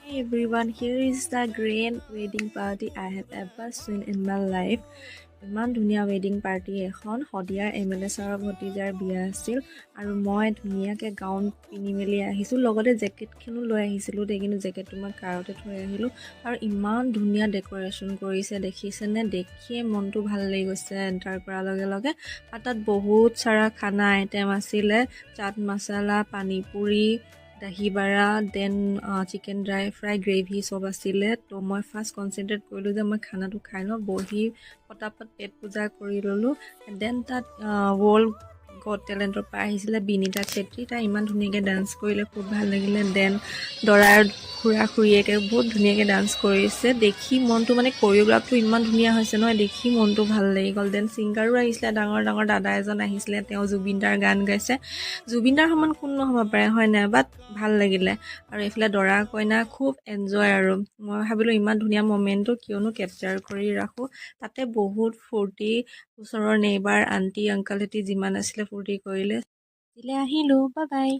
Hey everyone, here is the grand wedding party I have ever seen in my life. ইমান ধুনীয়া ৱেডিং party এখন শদিয়াৰ MLA ছাৰৰ ভতিজাৰ বিয়া আছিল আৰু মই ধুনীয়াকৈ গাউন পিন্ধি মেলি আহিছোঁ, লগতে জেকেটখনো লৈ আহিছিলোঁ দেই, কিন্তু জেকেটটো মই কাৰতে থৈ আহিলোঁ। আৰু ইমান ধুনীয়া ডেক'ৰেশ্যন কৰিছে দেখিছেনে, দেখিয়ে মনটো ভাল লাগি গৈছে এণ্টাৰ কৰাৰ লগে লগে। আৰু তাত বহুত সাৰা খানা আইটেম আছিলে, চাট masala, pani puri, dahi bara, then chicken dry fry, gravy চব আছিলে। তো মই ফাৰ্ষ্ট কনচেনট্ৰেট কৰিলোঁ যে মই খানাটো খাই লওঁ, বহি পটাপট পেট পূজা কৰি ল'লোঁ। দেন তাত ৱৰ্ল্ড গট টেলেণ্টৰ পৰা আহিছিলে বিনীতা চেত্ৰী, তাই ইমান ধুনীয়াকৈ ডান্স কৰিলে, খুব ভাল লাগিলে। দেন দৰাৰ খুৰা খুৰীয়েকে বহুত ধুনীয়াকৈ ডান্স কৰিছে, দেখি মনটো মানে কৰিঅ'গ্ৰাফটো ইমান ধুনীয়া হৈছে নহয়, দেখি মনটো ভাল লাগি গ'ল। দেন ছিংগাৰো আহিছিলে, ডাঙৰ ডাঙৰ দাদা এজন আহিছিলে, তেওঁ জুবিন দাৰ গান গাইছে। জুবিন দাৰ সমান কোন নহ'ব পাৰে হয় নাই, বাট ভাল লাগিলে। আৰু এইফালে দৰা কইনা খুব এনজয়, আৰু মই ভাবিলোঁ ইমান ধুনীয়া মমেণ্টটো কিয়নো কেপচাৰ কৰি ৰাখোঁ। তাতে বহুত ফূৰ্তি, ওচৰৰ নেইবাৰ আণ্টি আংকালহেঁতি যিমান আছিলে ফূৰ্তি কৰিলে। আহিলোঁ, বাই বাই।